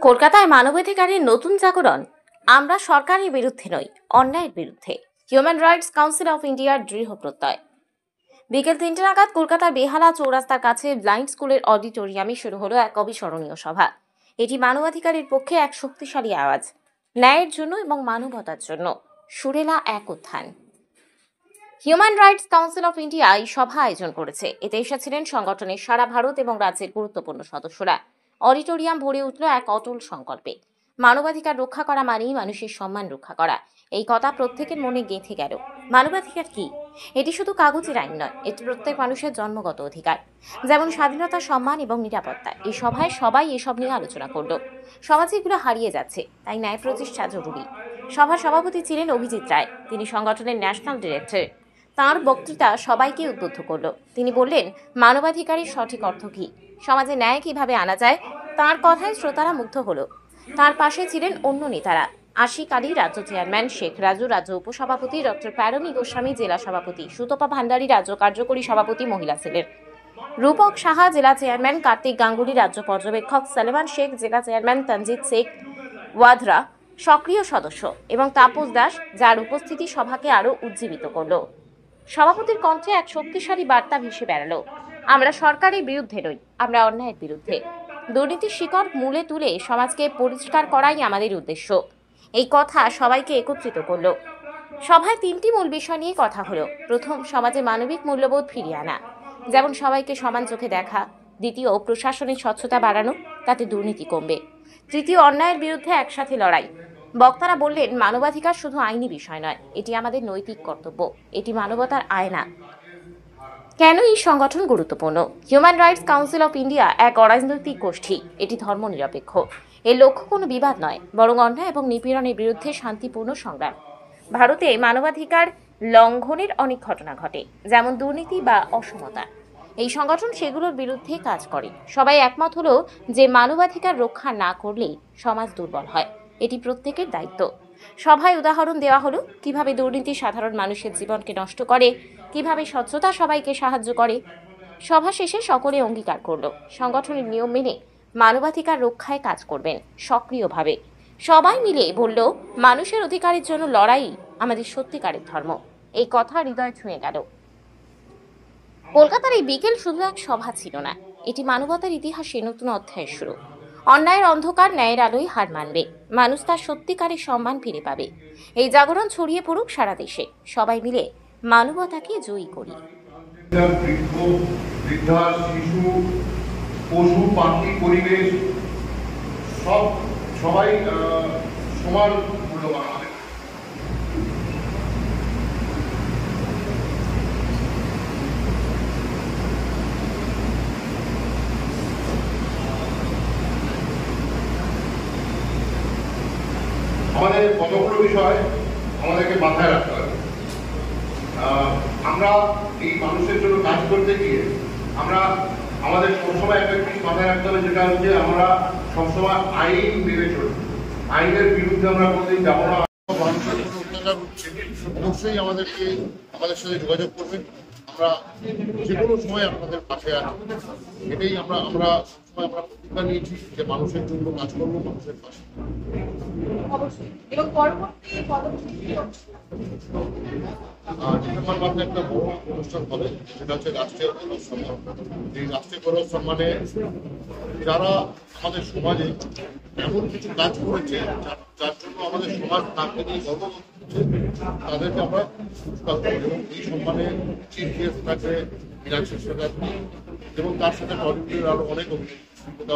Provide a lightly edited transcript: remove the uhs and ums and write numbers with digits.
কলকাতায় মানবাধিকারের নতুন জাগরণ। আমরা সরকারের বিরুদ্ধে নই, অন্যায়ের বিরুদ্ধে। হিউম্যান রাইটস কাউন্সিল অফ ইন্ডিয়ার দৃঢ় প্রত্যয়। বিকেল ৩টে নাগাদ কলকাতার বেহালা চৌরাস্তার কাছে ব্লাইন্ড স্কুলের অডিটোরিয়ামে শুরু হলো এক অবিস্মরণীয় সভা। এটি মানবাধিকারের পক্ষে এক শক্তিশালী আওয়াজ, ন্যায়ের জন্য এবং মানবতার জন্য সুরেলা এক উত্থান। Human rights council of India এই সভা আয়োজন করেছে। এতে এসেছিলেন সংগঠনের সারা ভারত এবং রাজ্যের গুরুত্বপূর্ণ সদস্যরা। অডিটোরিয়াম ভরে উঠল এক অটল সংকল্পে। মানবাধিকার রক্ষা করা মানেই মানুষের সম্মান রক্ষা করা। এই কথা প্রত্যেকের মনে গেঁথে গেল। মানবাধিকার কি? এটি শুধু কাগজের আইন নয়, এটি প্রত্যেক মানুষের জন্মগত অধিকার, যেমন স্বাধীনতা, সম্মান এবং নিরাপত্তা। এই সভায় সবাই এসব নিয়ে আলোচনা করল। সমাজে এগুলো হারিয়ে যাচ্ছে, তাই ন্যায় প্রতিষ্ঠা জরুরি। সভার সভাপতি ছিলেন অভিজিৎ রায়। তিনি সংগঠনের ন্যাশনাল ডিরেক্টর। তাঁর বক্তৃতা সবাইকে উদ্বুদ্ধ করল। তিনি বললেন, মানবাধিকারের সঠিক অর্থ কি, সমাজে ন্যায় কিভাবে আনা যায়। তাঁর কথায় শ্রোতারা মুগ্ধ হলো। তার পাশে ছিলেন অন্য নেতারা। আশিক আলী রাজ্য চেয়ারম্যান, শেখ রাজু রাজ্য উপসভাপতি, ডক্টর প্যারমী গোস্বামী জেলা সভাপতি, সুতপা ভান্ডারী রাজ্য কার্যকরী সভাপতি মহিলা সেলের, রূপক সাহা জেলা চেয়ারম্যান, কার্তিক গাঙ্গুলি রাজ্য পর্যবেক্ষক, সালেমান শেখ জেলা চেয়ারম্যান, তঞ্জিত শেখ ওয়াধরা সক্রিয় সদস্য এবং তাপস দাস, যার উপস্থিতি সভাকে আরো উজ্জীবিত করল। সভাপতির কণ্ঠে এক শক্তিশালী বার্তা ভেসে বেড়ালো, আমরা সরকারের বিরুদ্ধে নই, আমরা অন্যায়ের বিরুদ্ধে। দুর্নীতির শিকড় মূলে তুলে সমাজকে পরিষ্কার করাই আমাদের উদ্দেশ্য। এই কথা সবাইকে একত্রিত করলো। সভায় 3টি মূল বিষয় নিয়ে কথা হলো। প্রথম, সমাজে মানবিক মূল্যবোধ ফিরিয়ে আনা, যেমন সবাইকে সমান চোখে দেখা। দ্বিতীয়, প্রশাসনিক স্বচ্ছতা বাড়ানো, তাতে দুর্নীতি কমবে। তৃতীয়, অন্যায়ের বিরুদ্ধে একসাথে লড়াই। বক্তারা বললেন, মানবাধিকার শুধু আইনি বিষয় নয়, এটি আমাদের নৈতিক কর্তব্য, এটি মানবতার আয়না। কেন এই সংগঠন গুরুত্বপূর্ণ? Human rights council of India এক অরাজনৈতিক গোষ্ঠী। এটি ধর্মনিরপেক্ষ। এর লক্ষ্য কোনো বিবাদ নয়, বরং অন্যায় এবং নিপীড়নের বিরুদ্ধে শান্তিপূর্ণ সংগ্রাম। ভারতে মানবাধিকার লঙ্ঘনের অনেক ঘটনা ঘটে, যেমন দুর্নীতি বা অসমতা। এই সংগঠন সেগুলোর বিরুদ্ধে কাজ করে। সবাই একমত হলো যে মানবাধিকার রক্ষা না করলে সমাজ দুর্বল হয়। এটি প্রত্যেকের দায়িত্ব। সভায় উদাহরণ দেওয়া হলো কিভাবে দুর্নীতি সাধারণ মানুষের জীবনকে নষ্ট করে, কিভাবে স্বচ্ছতা সবাইকে সাহায্য করে। সভা শেষে সকলে অঙ্গীকার করলো সংগঠনের নিয়ম মেনে মানবাধিকার রক্ষায় কাজ করবেন সক্রিয়ভাবে। সবাই মিলে বলল, মানুষের অধিকারের জন্য লড়াই আমাদের সত্যিকারের ধর্ম। এই কথা হৃদয় ছুঁয়ে গেল। কলকাতার এই বিকেল শুধু এক সভা ছিল না, এটি মানবতার ইতিহাসে নতুন অধ্যায়ের শুরু। অন্যায়ের অন্ধকার ন্যায়ের আলোয় হার মানবে, মানুষ তার সত্যিকারের সম্মান ফিরে পাবে। এই জাগরণ ছড়িয়ে পড়ুক সারা দেশে। সবাই মিলে মানবতাকে জয়ী করি। শিশু, পশু, পাখি, পরিবেশ সবাই সমান মূল্যবান হবে। আমাদের কতগুলো বিষয় আমাদেরকে মাথায় রাখতে হবে। আমরা এই মানুষের জন্য কাজ করতে গিয়ে আমাদের সবসময় একটা জিনিস মাথায় রাখতে হবে, যেটা হচ্ছে আমরা সবসময় আইন মেনে চলব। আইনের বিরুদ্ধে আমরা কোনোদিন যাবো না। মানুষের কোনো অত্যাচার হচ্ছে অবশ্যই আমাদের সাথে যোগাযোগ করবেন। আমরা যে কোনো সময় আপনাদের পাশে আছি। এটাই আমরা সবসময় প্রতিজ্ঞা নিয়েছি যে মানুষের জন্য কাজ করবো, মানুষের পাশে। ডিসেম্বর মাসে একটা বড় অনুষ্ঠান হবে, সেটা হচ্ছে রাষ্ট্রীয় গৌরব সম্মান। এই রাষ্ট্রীয় গৌরব সম্মানে যারা আমাদের সমাজে এমন কিছু কাজ করেছে যার জন্য আমাদের সমাজ তাকে নিয়ে গর্ব করছে, তাদেরকে আমরা পুরস্কার করব। এবং এই সম্মানে চিফ গেস্ট থাকবে মীনাক্ষী চ্যাটার্জি এবং তার সাথে টলিউডের আরো অনেক অভিনেতা।